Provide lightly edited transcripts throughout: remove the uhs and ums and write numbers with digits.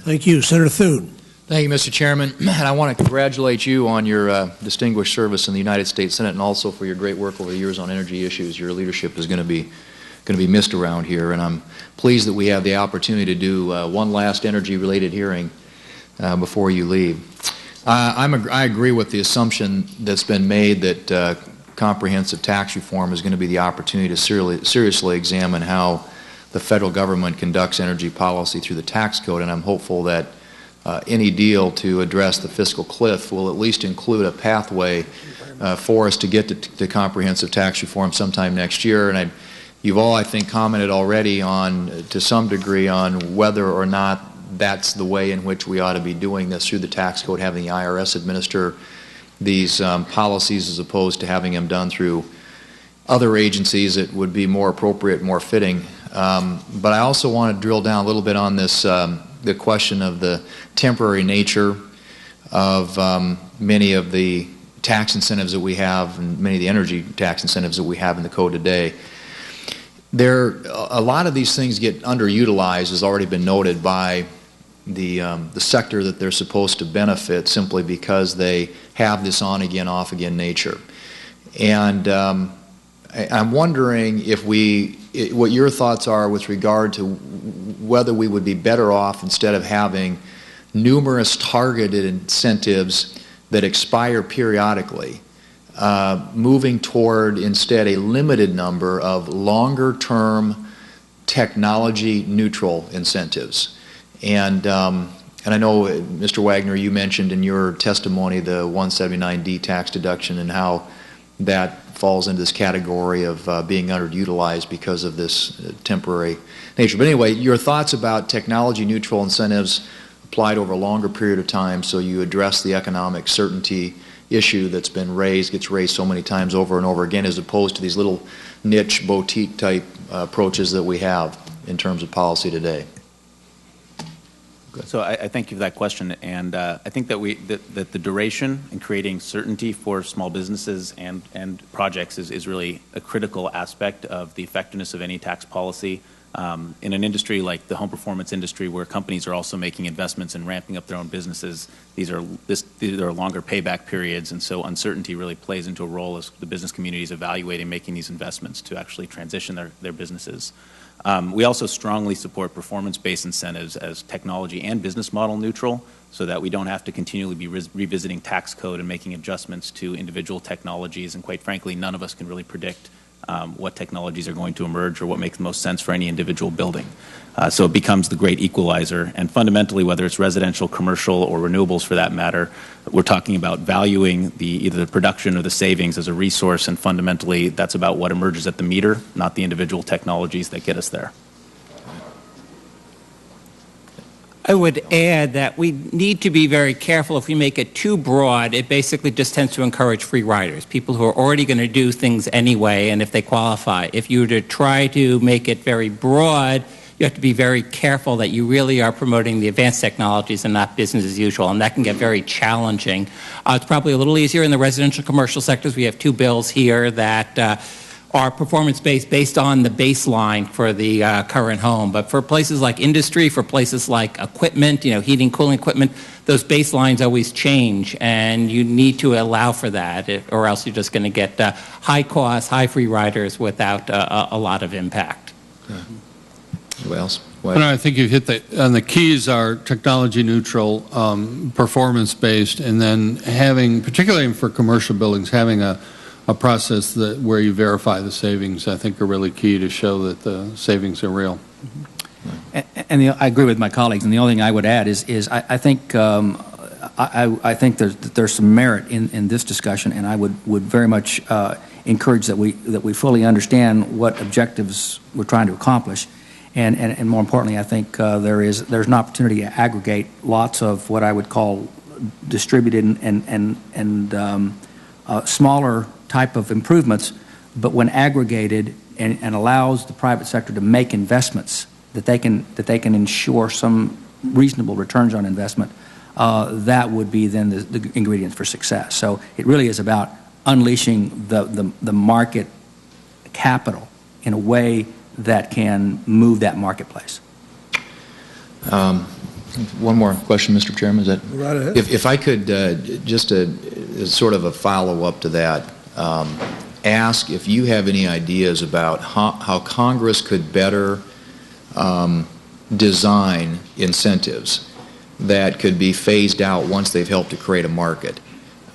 Thank you. Senator Thune. Thank you, Mr. Chairman. And I want to congratulate you on your distinguished service in the United States Senate and also for your great work over the years on energy issues. Your leadership is going to be missed around here, and I'm pleased that we have the opportunity to do one last energy-related hearing before you leave. I agree with the assumption that's been made that comprehensive tax reform is going to be the opportunity to seriously examine how the federal government conducts energy policy through the tax code, and I'm hopeful that any deal to address the fiscal cliff will at least include a pathway for us to get to comprehensive tax reform sometime next year. And you've all, I think, commented already on, to some degree, on whether or not that's the way in which we ought to be doing this through the tax code, having the IRS administer these policies as opposed to having them done through other agencies that would be more appropriate, more fitting. But I also want to drill down a little bit on this, the question of the temporary nature of many of the tax incentives that we have and many of the energy tax incentives that we have in the code today. A lot of these things get underutilized, has already been noted, by the sector that they're supposed to benefit simply because they have this on-again, off-again nature. And I'm wondering what your thoughts are with regard to whether we would be better off, instead of having numerous targeted incentives that expire periodically, moving toward instead a limited number of longer-term technology-neutral incentives. And I know, Mr. Wagner, you mentioned in your testimony the 179D tax deduction and how that falls into this category of being underutilized because of this temporary nature. But anyway, your thoughts about technology-neutral incentives applied over a longer period of time so you address the economic certainty issue that's been gets raised so many times over and over again, as opposed to these little niche boutique type approaches that we have in terms of policy today. So I thank you for that question, and I think that the duration and creating certainty for small businesses and projects is really a critical aspect of the effectiveness of any tax policy. In an industry like the home performance industry, where companies are also making investments and ramping up their own businesses, these are longer payback periods, and so uncertainty really plays into a role as the business community is evaluating making these investments to actually transition their businesses. We also strongly support performance-based incentives as technology and business model neutral, so that we don't have to continually be revisiting tax code and making adjustments to individual technologies. And quite frankly, none of us can really predict what technologies are going to emerge or what makes the most sense for any individual building. So it becomes the great equalizer. And fundamentally, whether it's residential, commercial, or renewables for that matter, we're talking about valuing either the production or the savings as a resource, and fundamentally that's about what emerges at the meter, not the individual technologies that get us there. I would add that we need to be very careful. If we make it too broad, it basically just tends to encourage free riders, people who are already going to do things anyway, and if they qualify. If you were to try to make it very broad, you have to be very careful that you really are promoting the advanced technologies and not business as usual, and that can get very challenging. It's probably a little easier in the residential commercial sectors. We have two bills here that are performance-based, based on the baseline for the current home. But for places like industry, for places like equipment, heating, cooling equipment, those baselines always change, and you need to allow for that, or else you're just going to get high costs, high free riders without a lot of impact. Who else? And I think you've hit the keys are technology neutral, performance based, and then having, particularly for commercial buildings, having a process where you verify the savings, I think, are really key to show that the savings are real. And I agree with my colleagues. And the only thing I would add is I think there's some merit in this discussion, and I would very much encourage that we fully understand what objectives we're trying to accomplish. And more importantly, I think there's an opportunity to aggregate lots of what I would call distributed and smaller type of improvements, but when aggregated and allows the private sector to make investments that they can ensure some reasonable returns on investment, that would be then the ingredients for success. So it really is about unleashing the market capital in a way that can move that marketplace. One more question, Mr. Chairman. Is that Right ahead. if I could just as sort of a follow-up to that, ask if you have any ideas about how Congress could better design incentives that could be phased out once they've helped to create a market.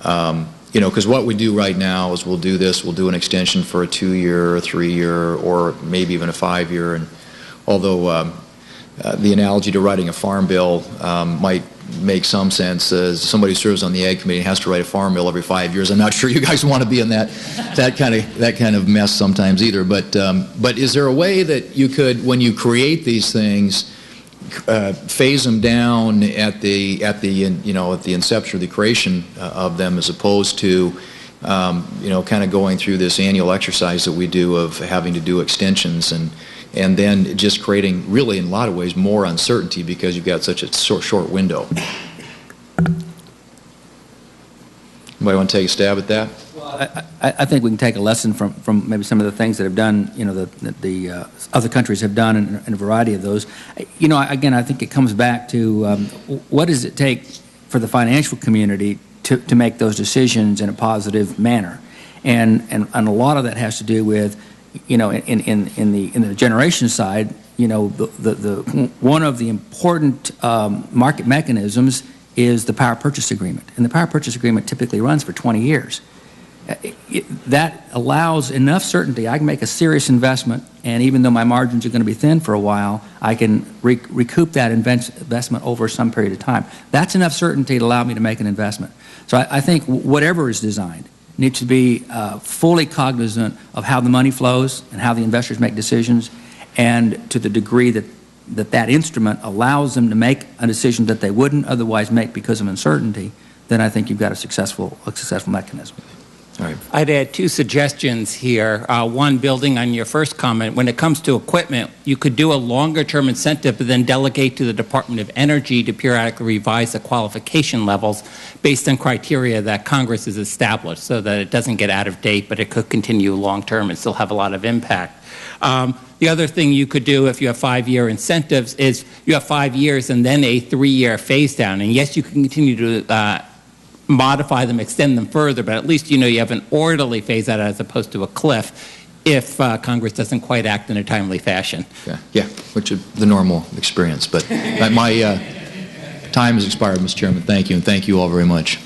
You know, because what we do right now is we'll do an extension for a 2-year, a 3-year, or maybe even a 5-year. And although the analogy to writing a farm bill might make some sense, as somebody who serves on the Ag Committee and has to write a farm bill every 5 years, I'm not sure you guys want to be in that kind of mess sometimes either. But is there a way that you could, when you create these things, phase them down at the inception or the creation of them, as opposed to kind of going through this annual exercise that we do of having to do extensions and then just creating, really in a lot of ways, more uncertainty because you've got such a short window. Anybody want to take a stab at that? Well, I think we can take a lesson from maybe some of the things that have done, the other countries have done in a variety of those. Again, I think it comes back to what does it take for the financial community to make those decisions in a positive manner, and a lot of that has to do with, in the generation side, one of the important market mechanisms is the power purchase agreement, and the power purchase agreement typically runs for 20 years. That allows enough certainty. I can make a serious investment, and even though my margins are going to be thin for a while, I can recoup that investment over some period of time. That's enough certainty to allow me to make an investment. So I think whatever is designed needs to be fully cognizant of how the money flows and how the investors make decisions, and to the degree that instrument allows them to make a decision that they wouldn't otherwise make because of uncertainty, then I think you've got a successful mechanism. All right. I'd add 2 suggestions here. One, building on your first comment, when it comes to equipment, you could do a longer-term incentive but then delegate to the Department of Energy to periodically revise the qualification levels based on criteria that Congress has established so that it doesn't get out of date, but it could continue long-term and still have a lot of impact. The other thing you could do if you have 5-year incentives is you have 5 years and then a 3-year phase-down. And yes, you can continue to modify them, extend them further, but at least you have an orderly phase out as opposed to a cliff if Congress doesn't quite act in a timely fashion. Yeah, which is the normal experience. But my time has expired, Mr. Chairman. Thank you, and thank you all very much.